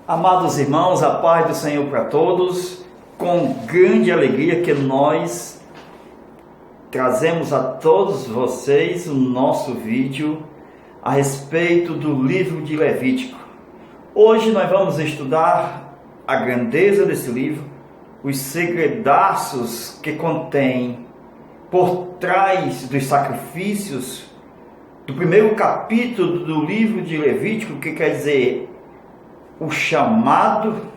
Amados irmãos, a paz do Senhor para todos. Com grande alegria que nós trazemos a todos vocês o nosso vídeo a respeito do livro de Levítico. Hoje nós vamos estudar a grandeza desse livro, os segredaços que contém por trás dos sacrifícios do primeiro capítulo do livro de Levítico, que quer dizer o chamado,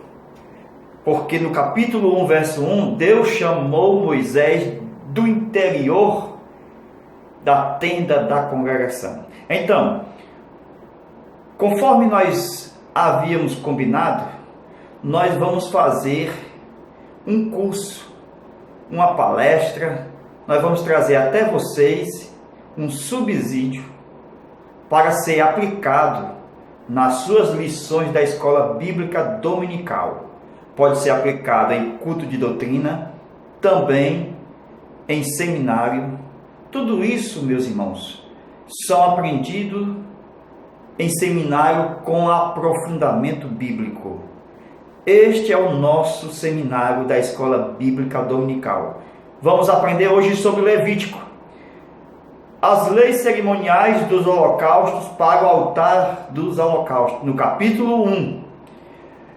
porque no capítulo 1, verso 1, Deus chamou Moisés do interior da tenda da congregação. Então, conforme nós havíamos combinado, nós vamos fazer um curso, uma palestra, nós vamos trazer até vocês um subsídio para ser aplicado nas suas lições da escola bíblica dominical. Pode ser aplicado em culto de doutrina, também em seminário. Tudo isso, meus irmãos, são aprendidos em seminário com aprofundamento bíblico. Este é o nosso seminário da escola bíblica dominical. Vamos aprender hoje sobre Levítico. As leis cerimoniais dos holocaustos para o altar dos holocaustos, no capítulo 1.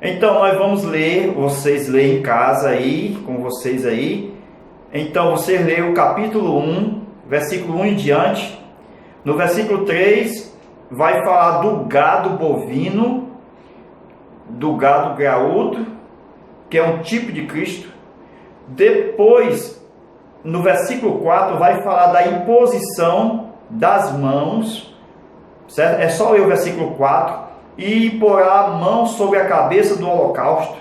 Então nós vamos ler, vocês leem em casa aí, com vocês aí. Então você lê o capítulo 1, versículo 1 em diante. No versículo 3 vai falar do gado bovino, do gado graúdo, que é um tipo de Cristo. Depois, no versículo 4, vai falar da imposição das mãos, certo? É só ler o versículo 4. E porá a mão sobre a cabeça do holocausto.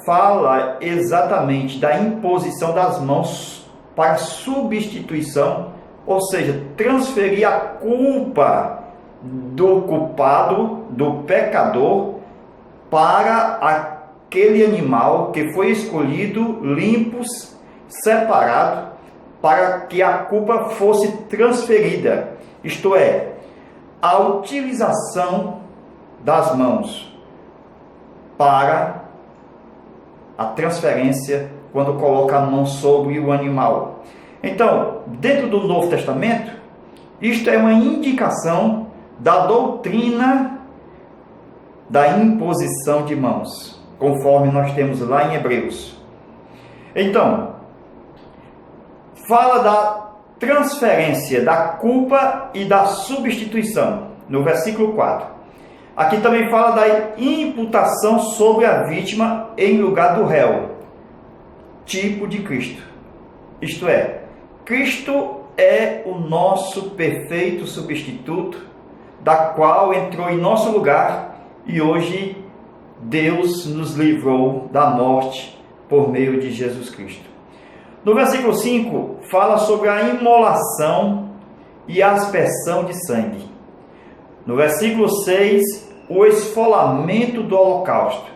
Fala exatamente da imposição das mãos para substituição, ou seja, transferir a culpa do culpado, do pecador, para aquele animal que foi escolhido, limpos, separado, para que a culpa fosse transferida, isto é, a utilização das mãos para a transferência quando coloca a mão sobre o animal. Então, dentro do Novo Testamento, isto é uma indicação da doutrina da imposição de mãos, conforme nós temos lá em Hebreus. Então, fala da transferência da culpa e da substituição, no versículo 4. Aqui também fala da imputação sobre a vítima em lugar do réu, tipo de Cristo. Isto é, Cristo é o nosso perfeito substituto, da qual entrou em nosso lugar e hoje Deus nos livrou da morte por meio de Jesus Cristo. No versículo 5, fala sobre a imolação e a aspersão de sangue. No versículo 6, o esfolamento do holocausto,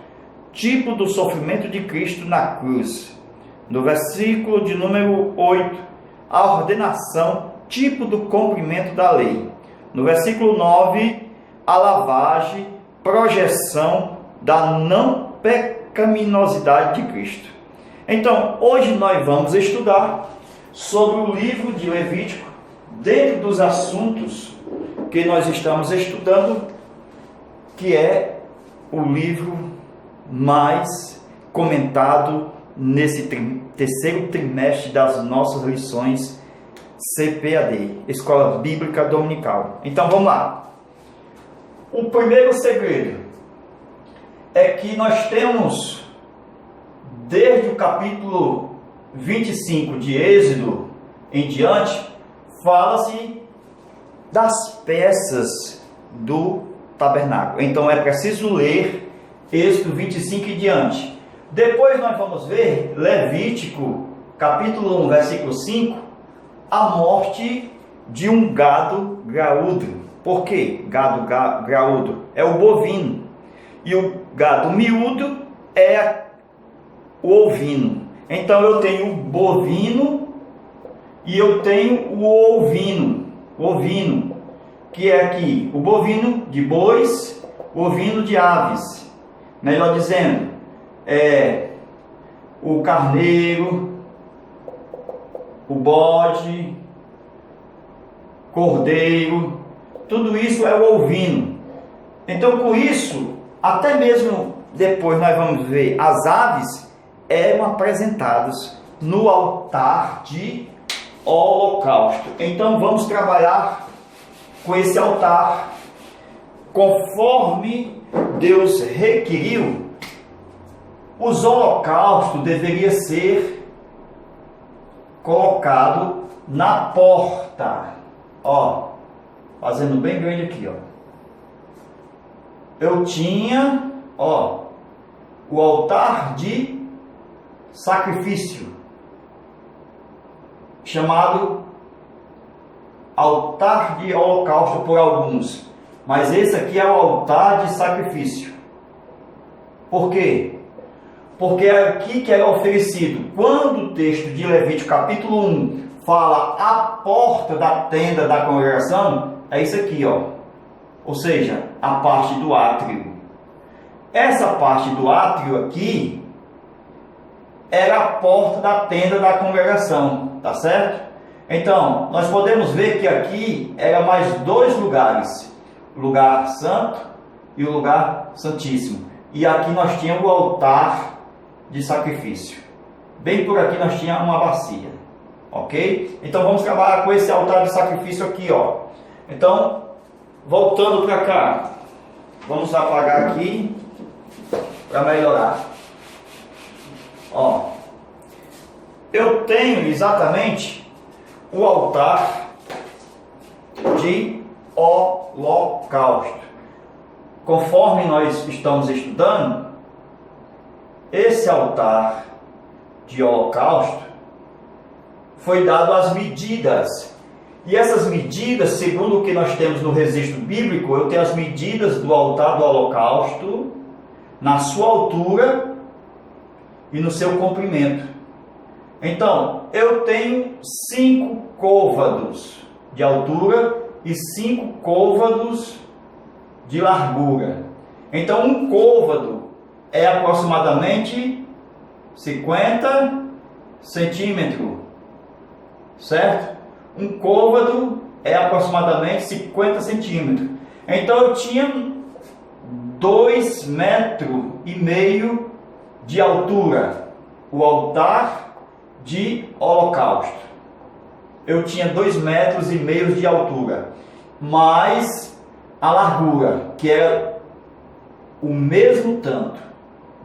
tipo do sofrimento de Cristo na cruz. No versículo de número 8, a ordenação, tipo do cumprimento da lei. No versículo 9, a lavagem, projeção da não pecaminosidade de Cristo. Então, hoje nós vamos estudar sobre o livro de Levítico, dentro dos assuntos que nós estamos estudando, que é o livro mais comentado nesse terceiro trimestre das nossas lições CPAD, Escola Bíblica Dominical. Então vamos lá. O primeiro segredo é que nós temos, desde o capítulo 25 de Êxodo em diante, fala-se das peças do tabernáculo. Então é preciso ler Êxodo 25 em diante. Depois nós vamos ver Levítico, capítulo 1, versículo 5, a morte de um gado graúdo. Por quê? Gado graúdo é o bovino. E o gado miúdo é o ovino. Então eu tenho o bovino e eu tenho o ovino, que é aqui o bovino de bois, o ovino de aves. melhor dizendo, o carneiro, o bode, cordeiro, tudo isso é o ovino. Então, com isso, até mesmo depois nós vamos ver, as aves eram apresentadas no altar de holocausto. Então, vamos trabalhar com esse altar conforme Deus requeriu. Os holocaustos deveriam ser colocado na porta, ó, fazendo bem grande aqui, ó. Eu tinha, ó, o altar de sacrifício, chamado altar de holocausto por alguns, mas esse aqui é o altar de sacrifício. Por quê? Porque é aqui que era oferecido. Quando o texto de Levítico capítulo 1 fala a porta da tenda da congregação, é isso aqui, ó. Ou seja, a parte do átrio. Essa parte do átrio aqui era a porta da tenda da congregação, tá certo? Então, nós podemos ver que aqui era mais dois lugares, o lugar santo e o lugar santíssimo. E aqui nós tínhamos o altar de sacrifício. Bem por aqui nós tínhamos uma bacia, ok? Então vamos trabalhar com esse altar de sacrifício aqui, ó. Então, voltando para cá, vamos apagar aqui para melhorar. Ó, eu tenho exatamente o altar de holocausto. Conforme nós estamos estudando, esse altar de holocausto foi dado as medidas. E essas medidas, segundo o que nós temos no registro bíblico, eu tenho as medidas do altar do holocausto na sua altura e no seu comprimento. Então, eu tenho 5 côvados de altura e 5 côvados de largura. Então, um côvado é aproximadamente 50 centímetros, certo? Um côvado é aproximadamente 50 centímetros. Então, eu tinha 2,5 metros de altura, o altar de holocausto. Eu tinha 2,5 metros de altura, mais a largura, que era o mesmo tanto,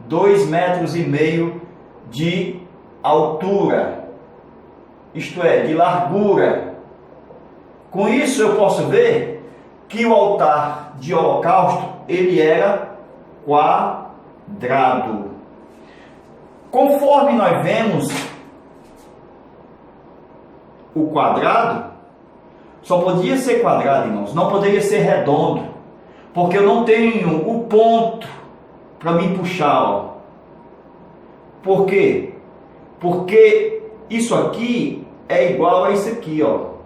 2,5 metros de altura, isto é, de largura. Com isso eu posso ver que o altar de holocausto, ele era quadrado. Conforme nós vemos o quadrado, só podia ser quadrado, irmãos, não poderia ser redondo, porque eu não tenho o ponto para me puxar, ó. Por quê? Porque isso aqui é igual a isso aqui, ó.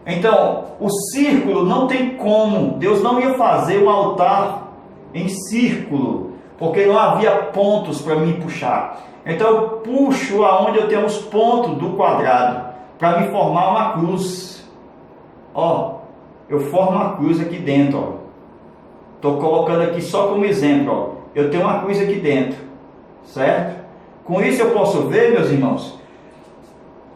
Então, o círculo não tem como, Deus não ia fazer um altar em círculo, porque não havia pontos para me puxar. Então eu puxo aonde eu tenho os pontos do quadrado, para me formar uma cruz. Ó, eu formo uma cruz aqui dentro, ó. Estou colocando aqui só como exemplo, ó. Eu tenho uma cruz aqui dentro, certo? Com isso eu posso ver, meus irmãos,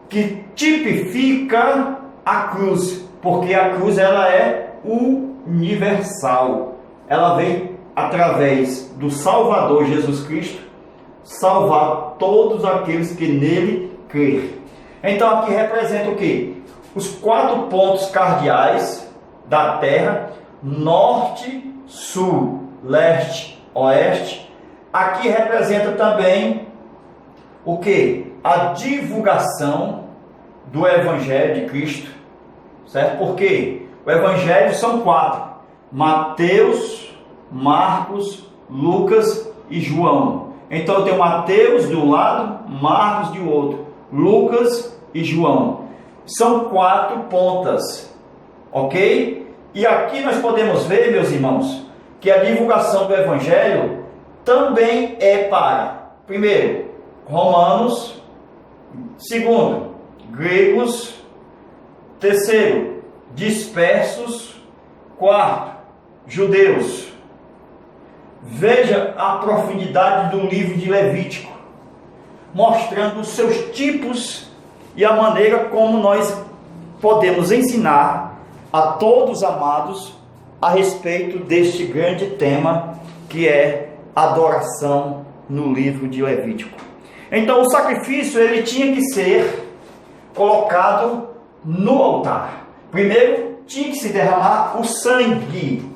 que tipifica a cruz, porque a cruz ela é universal. Ela vem através do Salvador Jesus Cristo salvar todos aqueles que nele crerem. Então aqui representa o que? Os 4 pontos cardeais da terra: norte, sul, leste, oeste. Aqui representa também o que? A divulgação do Evangelho de Cristo, certo? Porque o Evangelho são 4: Mateus, Marcos, Lucas e João. Então eu tenho Mateus de um lado, Marcos de outro, Lucas e João. São 4 pontas, ok? E aqui nós podemos ver, meus irmãos, que a divulgação do Evangelho também é para, primeiro, romanos, segundo, gregos, terceiro, dispersos, quarto, judeus. Veja a profundidade do livro de Levítico, mostrando os seus tipos e a maneira como nós podemos ensinar a todos amados a respeito deste grande tema que é adoração no livro de Levítico. Então o sacrifício ele tinha que ser colocado no altar. Primeiro tinha que se derramar o sangue.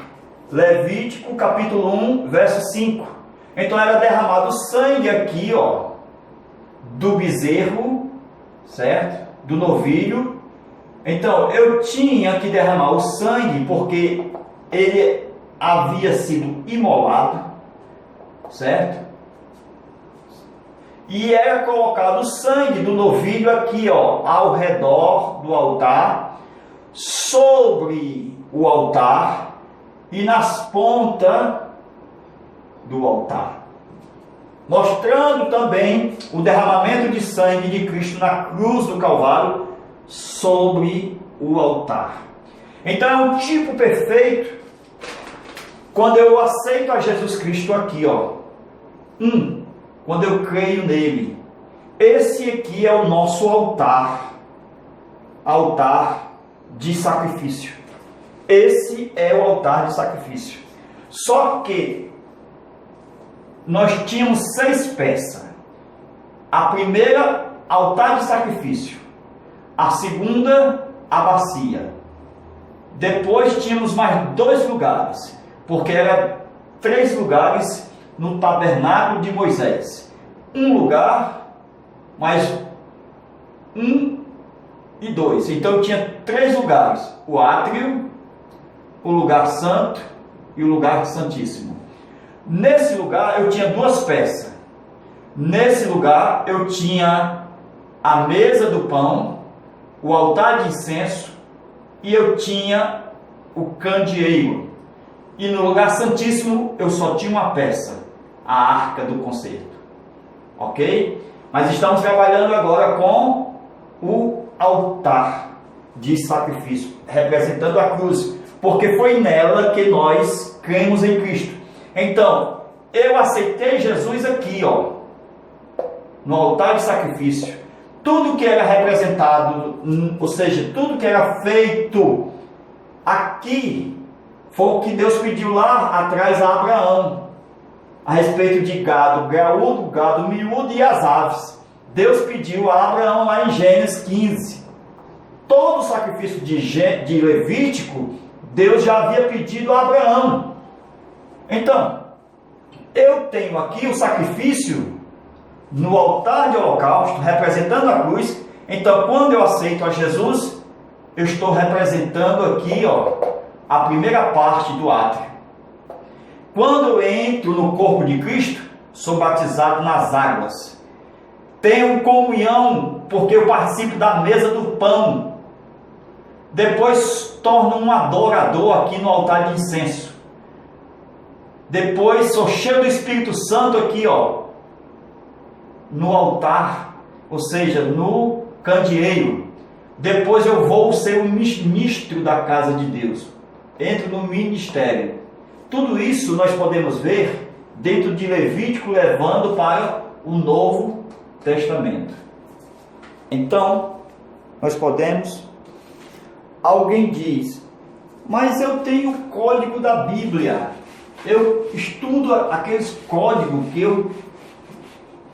Levítico capítulo 1, verso 5. Então era derramado o sangue aqui, ó, do bezerro, certo? Do novilho. Então eu tinha que derramar o sangue porque ele havia sido imolado, certo? E era colocado o sangue do novilho aqui, ó, ao redor do altar, sobre o altar e nas pontas do altar, mostrando também o derramamento de sangue de Cristo na cruz do Calvário sobre o altar. Então é um tipo perfeito quando eu aceito a Jesus Cristo aqui, ó. Quando eu creio nele. Esse aqui é o nosso altar. Altar de sacrifício. Esse é o altar de sacrifício. Só que nós tínhamos 6 peças. A primeira, altar de sacrifício. A segunda, a bacia. Depois tínhamos mais 2 lugares, porque eram 3 lugares no tabernáculo de Moisés. Um lugar, mais 1 e 2. Então tinha 3 lugares: o átrio, o lugar santo e o lugar santíssimo. Nesse lugar eu tinha 2 peças. Nesse lugar eu tinha a mesa do pão, o altar de incenso e eu tinha o candeeiro. E no lugar santíssimo eu só tinha uma peça, a arca do concerto. Ok? Mas estamos trabalhando agora com o altar de sacrifício, representando a cruz, porque foi nela que nós cremos em Cristo. Então, eu aceitei Jesus aqui, ó, no altar de sacrifício. Tudo que era representado, ou seja, tudo que era feito aqui, foi o que Deus pediu lá atrás a Abraão, a respeito de gado graúdo, gado miúdo e as aves. Deus pediu a Abraão lá em Gênesis 15. Todo o sacrifício de Levítico, Deus já havia pedido a Abraão. Então, eu tenho aqui o sacrifício no altar de holocausto, representando a cruz. Então, quando eu aceito a Jesus, eu estou representando aqui, ó, a primeira parte do átrio. Quando eu entro no corpo de Cristo, sou batizado nas águas. Tenho comunhão, porque eu participo da mesa do pão. Depois torno um adorador aqui no altar de incenso. Depois sou cheio do Espírito Santo aqui, ó, no altar, ou seja, no candeeiro. Depois eu vou ser o ministro da casa de Deus. Entro no ministério. Tudo isso nós podemos ver dentro de Levítico, levando para o Novo Testamento. Então, nós podemos... Alguém diz, mas eu tenho o código da Bíblia. Eu estudo aqueles códigos que eu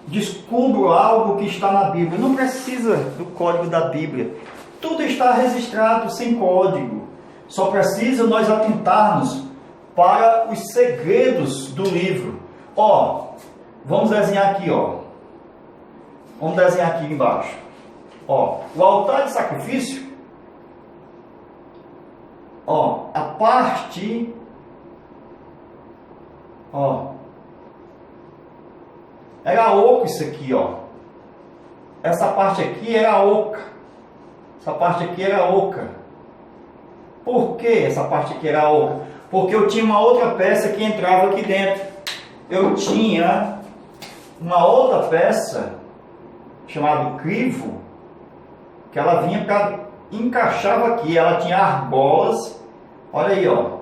descubro algo que está na Bíblia. Não precisa do código da Bíblia. Tudo está registrado sem código. Só precisa nós atentarmos para os segredos do livro. Ó, vamos desenhar aqui, ó. Vamos desenhar aqui embaixo. Ó, o altar de sacrifício. Ó, a parte, ó, era oco isso aqui, ó. Essa parte aqui era oca. Essa parte aqui era oca. Por que essa parte aqui era oca? porque eu tinha uma outra peça que entrava aqui dentro. Eu tinha uma outra peça chamada crivo, que ela vinha para encaixava aqui. Ela tinha argolas, olha aí, ó,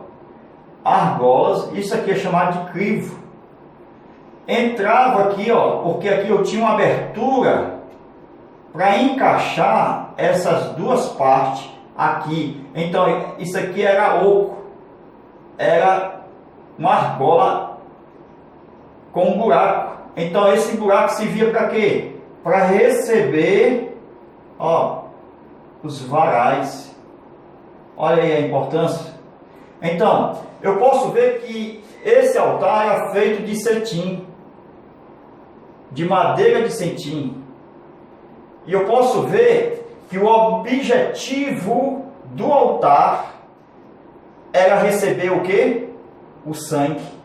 argolas. Isso aqui é chamado de crivo. Entrava aqui, ó, porque aqui eu tinha uma abertura para encaixar essas duas partes aqui. Então isso aqui era oco, era uma argola com um buraco. Então esse buraco servia para quê? Para receber, ó, os varais. Olha aí a importância. Então eu posso ver que esse altar era feito de cetim, de madeira de cetim. E eu posso ver que o objetivo do altar era receber o quê? O sangue.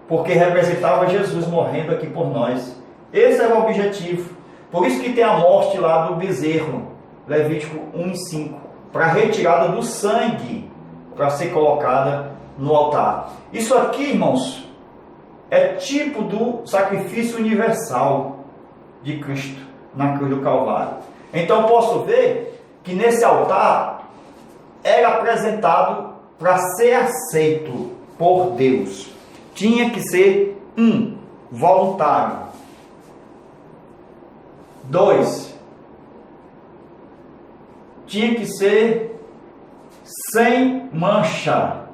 Porque representava Jesus morrendo aqui por nós. Esse era o objetivo. Por isso que tem a morte lá do bezerro, Levítico 1:5, para a retirada do sangue, para ser colocada no altar. Isso aqui, irmãos, é tipo do sacrifício universal de Cristo na cruz do Calvário. Então posso ver que nesse altar era apresentado para ser aceito por Deus. Tinha que ser voluntário. 2, tinha que ser sem mancha.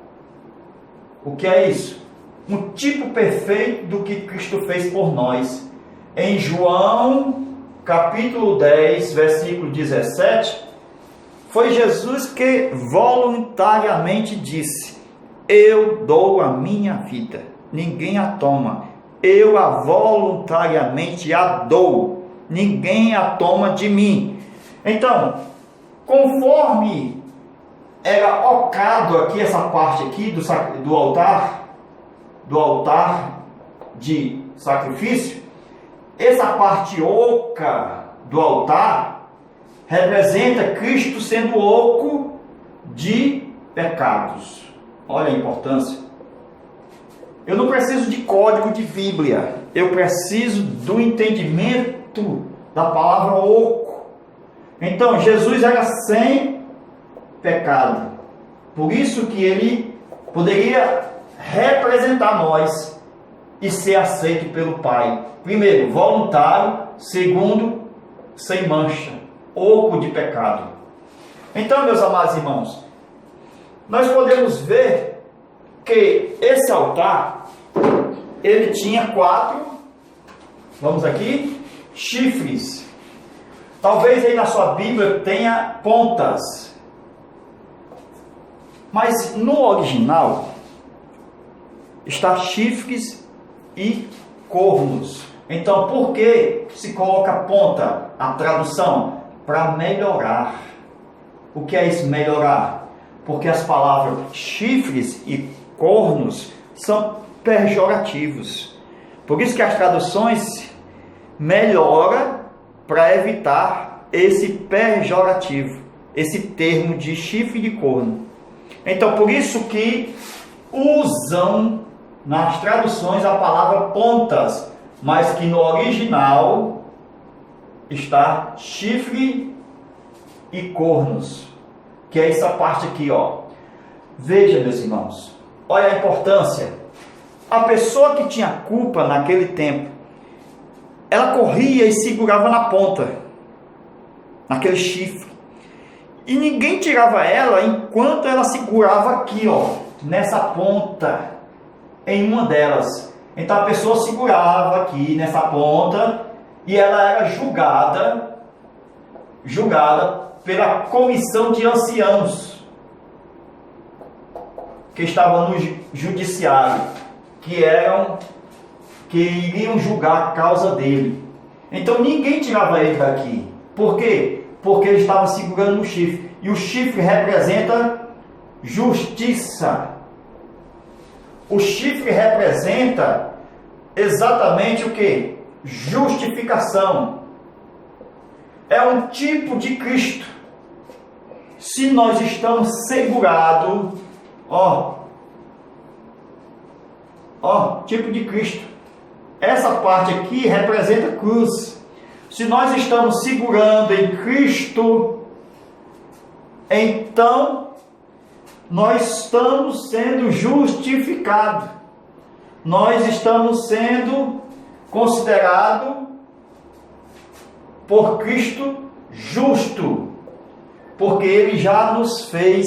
O que é isso? Um tipo perfeito do que Cristo fez por nós. Em João capítulo 10, versículo 17, foi Jesus que voluntariamente disse: eu dou a minha vida, ninguém a toma, eu a voluntariamente a dou, ninguém a toma de mim. Então, conforme era ocado aqui, essa parte aqui do altar de sacrifício, essa parte oca do altar representa Cristo sendo oco de pecados. Olha a importância. Eu não preciso de código de Bíblia, eu preciso do entendimento da palavra oco. Então Jesus era sem pecado, por isso que ele poderia representar nós e ser aceito pelo Pai. Primeiro, voluntário. Segundo, sem mancha, oco de pecado. Então, meus amados irmãos, nós podemos ver que esse altar, ele tinha 4, vamos aqui, chifres. Talvez aí na sua Bíblia tenha pontas, mas no original está chifres e cornos. Então, por que se coloca ponta? A tradução, para melhorar. O que é isso, melhorar? Porque as palavras chifres e cornos são pejorativos. Por isso que as traduções melhora para evitar esse pejorativo, esse termo de chifre e de corno. Então, por isso que usam nas traduções a palavra pontas, mas que no original está chifre e cornos, que é essa parte aqui, ó. Veja, meus irmãos, olha a importância. A pessoa que tinha culpa naquele tempo, ela corria e segurava na ponta, naquele chifre, e ninguém tirava ela enquanto ela segurava aqui, ó, nessa ponta, em uma delas. Então a pessoa segurava aqui nessa ponta e ela era julgada pela comissão de anciãos que estavam no judiciário, que iriam julgar a causa dele. Então ninguém tirava ele daqui. Por quê? Porque ele estava segurando no chifre. E o chifre representa justiça. O chifre representa exatamente o que? Justificação. É um tipo de Cristo. Se nós estamos segurados, ó, Ó, tipo de Cristo. Essa parte aqui representa a cruz. Se nós estamos segurando em Cristo, então nós estamos sendo justificados. Nós estamos sendo considerados por Cristo justo, porque Ele já nos fez,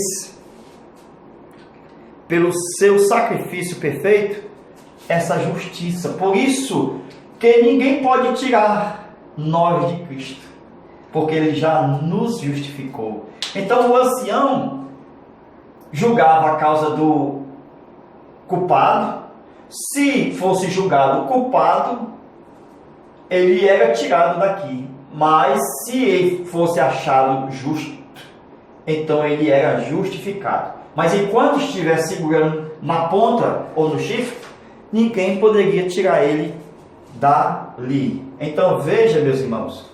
pelo seu sacrifício perfeito, essa justiça. Por isso que ninguém pode tirar nós de Cristo, porque Ele já nos justificou. Então o ancião julgava a causa do culpado. Se fosse julgado o culpado, ele era tirado daqui. Mas se ele fosse achado justo, então ele era justificado. Mas enquanto estivesse segurando na ponta ou no chifre, ninguém poderia tirar ele dali. Então veja, meus irmãos,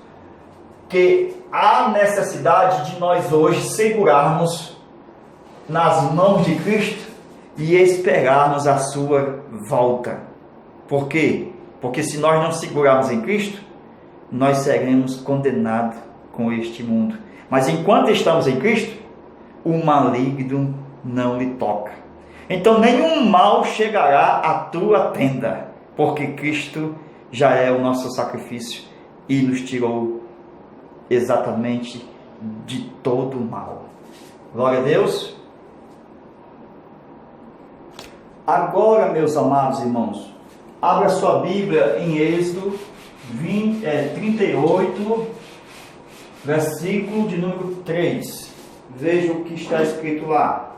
que há necessidade de nós hoje segurarmos nas mãos de Cristo e esperarmos a sua volta. Por quê? Porque se nós não segurarmos em Cristo, nós seremos condenados com este mundo. Mas enquanto estamos em Cristo, o maligno não lhe toca. Então nenhum mal chegará à tua tenda, porque Cristo já é o nosso sacrifício e nos tirou exatamente de todo o mal. Glória a Deus. Agora, meus amados irmãos, abra sua Bíblia em Êxodo 38, versículo de número 3. Veja o que está escrito lá.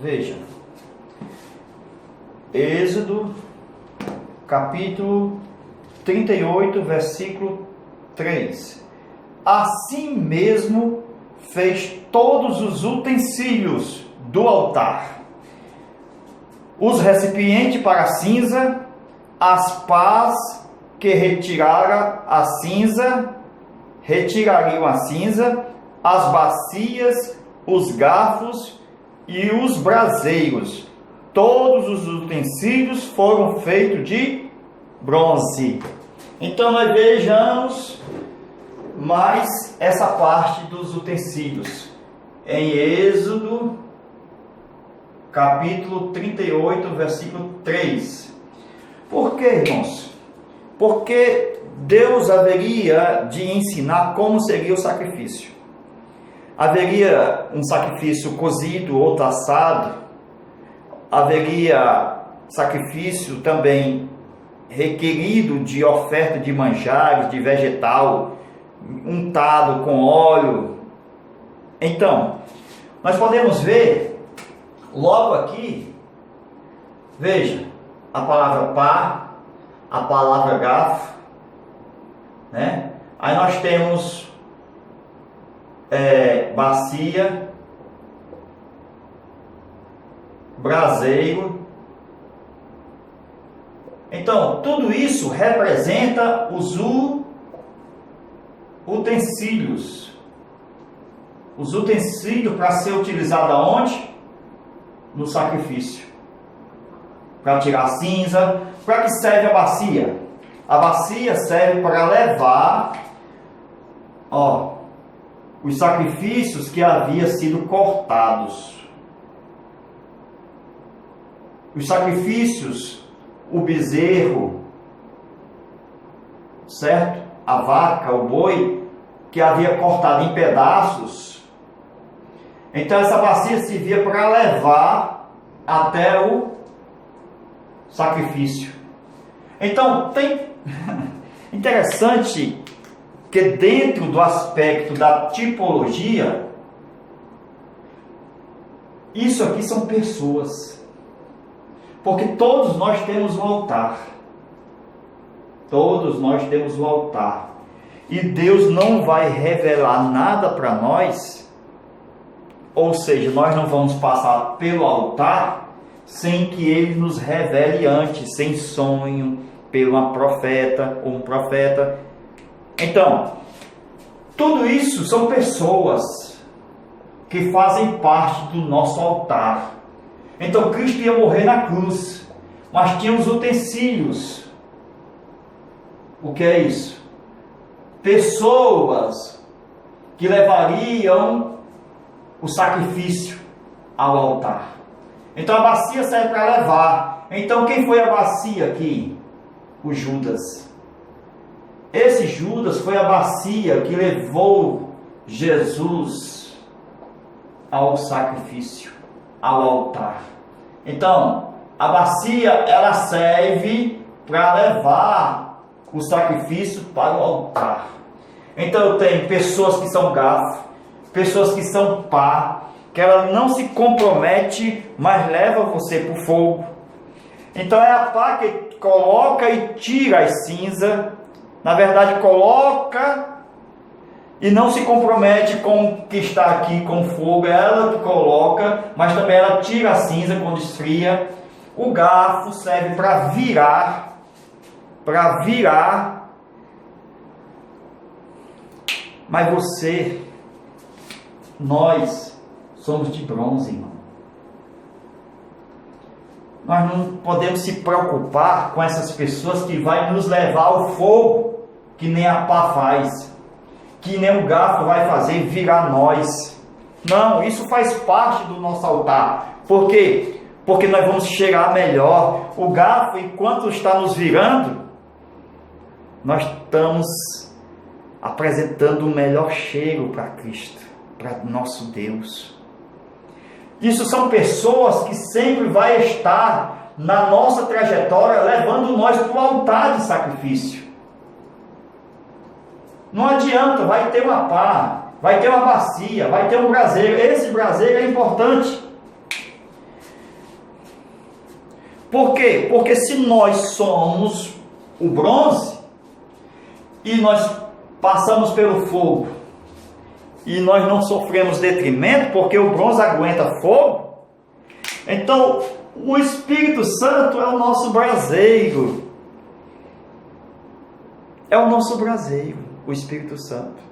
Veja. Êxodo, capítulo 38, versículo 3. Assim mesmo fez todos os utensílios do altar, os recipientes para a cinza, as pás que retirariam a cinza, as bacias, os garfos e os braseiros. Todos os utensílios foram feitos de bronze. Então nós vejamos mais essa parte dos utensílios em Êxodo capítulo 38, versículo 3. Por quê, irmãos? Porque Deus haveria de ensinar como seria o sacrifício. Haveria um sacrifício cozido, outro assado. Haveria sacrifício também requerido de oferta de manjares, de vegetal, untado com óleo. Então, nós podemos ver logo aqui, veja, a palavra pá, a palavra garfo, né? Aí nós temos bacia, braseiro. Então, tudo isso representa os utensílios. Os utensílios para ser utilizado aonde? No sacrifício. Para tirar a cinza. Para que serve a bacia? A bacia serve para levar os sacrifícios que haviam sido cortados. Os sacrifícios, o bezerro, certo? A vaca, o boi, que havia cortado em pedaços. Então essa bacia servia para levar até o sacrifício. Então tem interessante que dentro do aspecto da tipologia, isso aqui são pessoas. Porque todos nós temos um altar. Todos nós temos um altar. E Deus não vai revelar nada para nós. Ou seja, nós não vamos passar pelo altar sem que Ele nos revele antes, sem sonho, pelo profeta ou um profeta. Então, tudo isso são pessoas que fazem parte do nosso altar. Então Cristo ia morrer na cruz, mas tinha os utensílios. O que é isso? Pessoas que levariam o sacrifício ao altar. Então a bacia serve para levar. Então quem foi a bacia aqui? O Judas. Esse Judas foi a bacia que levou Jesus ao sacrifício, ao altar. Então, a bacia, ela serve para levar o sacrifício para o altar. Então eu tenho pessoas que são garfo, pessoas que são pá, que ela não se compromete, mas leva você para o fogo. Então é a pá que coloca e tira as cinzas. Na verdade, coloca e não se compromete com o que está aqui com fogo. É ela que coloca, mas também ela tira a cinza quando esfria. O garfo serve para virar. Mas você, nós somos de bronze, irmão. Nós não podemos se preocupar com essas pessoas que vai nos levar ao fogo, que nem a pá faz, que nem o garfo vai fazer virar nós. Não, isso faz parte do nosso altar. Por quê? Porque nós vamos cheirar melhor. O garfo, enquanto está nos virando, nós estamos apresentando o melhor cheiro para Cristo, para nosso Deus. Isso são pessoas que sempre vai estar na nossa trajetória, levando nós para o altar de sacrifício. Não adianta, vai ter uma pá, vai ter uma bacia, vai ter um braseiro. Esse braseiro é importante. Por quê? Porque se nós somos o bronze e nós passamos pelo fogo e nós não sofremos detrimento, porque o bronze aguenta fogo, então o Espírito Santo é o nosso braseiro. É o nosso braseiro, o Espírito Santo.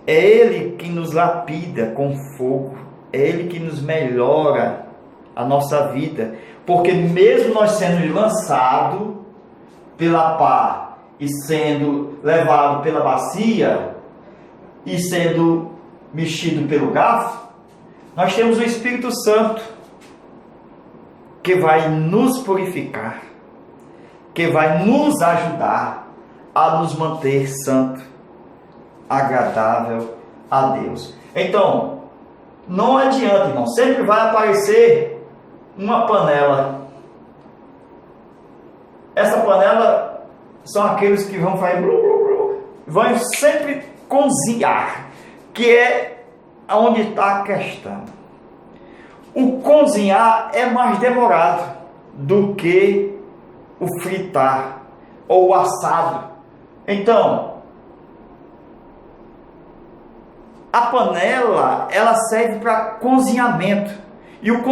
É Ele que nos lapida com fogo, é Ele que nos melhora a nossa vida, porque mesmo nós sendo lançados pela pá e sendo levado pela bacia e sendo mexido pelo garfo, nós temos o Espírito Santo que vai nos purificar, que vai nos ajudar a nos manter santo, agradável a Deus. Então, não adianta, irmão, sempre vai aparecer uma panela. Essa panela são aqueles que vão fazer vão sempre cozinhar, que é onde está a questão. O cozinhar é mais demorado do que o fritar ou o assado. Então, a panela, ela serve para cozinhamento. E o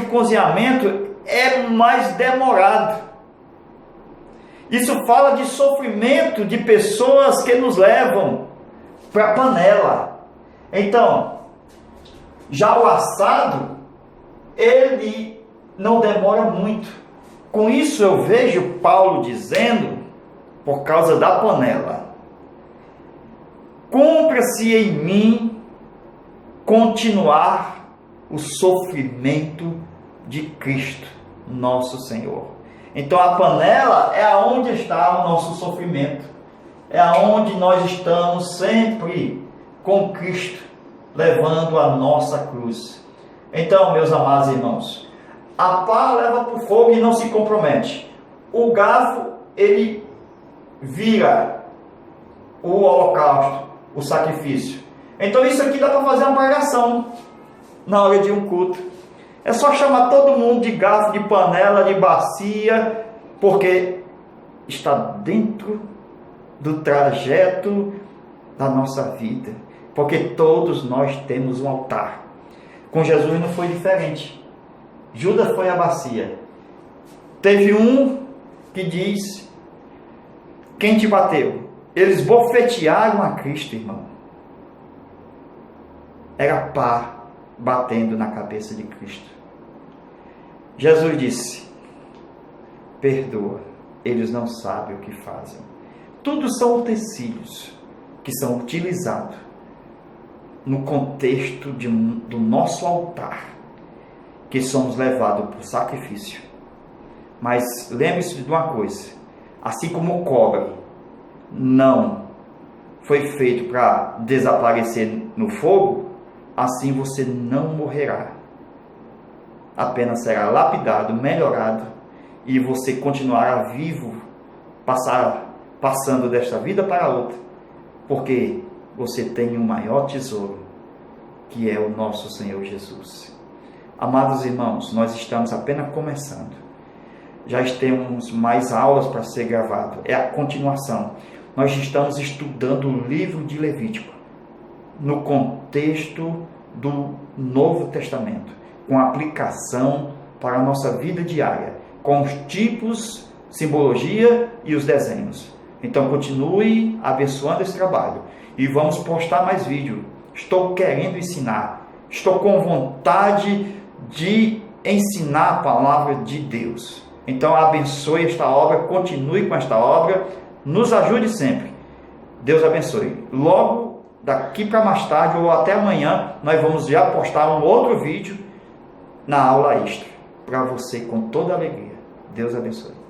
cozinhamento é mais demorado. Isso fala de sofrimento de pessoas que nos levam para a panela. Então, já o assado, ele não demora muito. Com isso eu vejo Paulo dizendo, por causa da panela: cumpra-se em mim continuar o sofrimento de Cristo, nosso Senhor. Então a panela é aonde está o nosso sofrimento, é aonde nós estamos sempre com Cristo, levando a nossa cruz. Então, meus amados irmãos, a pá leva para o fogo e não se compromete. O garfo, ele vira o holocausto, o sacrifício. Então isso aqui dá para fazer uma pregação na hora de um culto. É só chamar todo mundo de garfo, de panela, de bacia, porque está dentro do trajeto da nossa vida. Porque todos nós temos um altar. Com Jesus não foi diferente. Judas foi a bacia. Teve um que diz: quem te bateu? Eles bofetearam a Cristo, irmão. Era pá batendo na cabeça de Cristo. Jesus disse: perdoa, eles não sabem o que fazem. Tudo são utensílios que são utilizados no contexto do nosso altar, que somos levados para o sacrifício. Mas lembre-se de uma coisa: assim como o cobre não foi feito para desaparecer no fogo, assim você não morrerá. Apenas será lapidado, melhorado, e você continuará vivo, passando desta vida para outra, porque você tem um maior tesouro, que é o nosso Senhor Jesus. Amados irmãos, nós estamos apenas começando. Já temos mais aulas para ser gravado. É a continuação. Nós estamos estudando o livro de Levítico no contexto do Novo Testamento, com aplicação para a nossa vida diária, com os tipos, simbologia e os desenhos. Então continue abençoando esse trabalho e vamos postar mais vídeo. Estou querendo ensinar, estou com vontade de ensinar a palavra de Deus. Então abençoe esta obra, continue com esta obra, nos ajude sempre. Deus abençoe. Logo daqui para mais tarde ou até amanhã nós vamos já postar um outro vídeo na aula extra para você com toda alegria. Deus abençoe.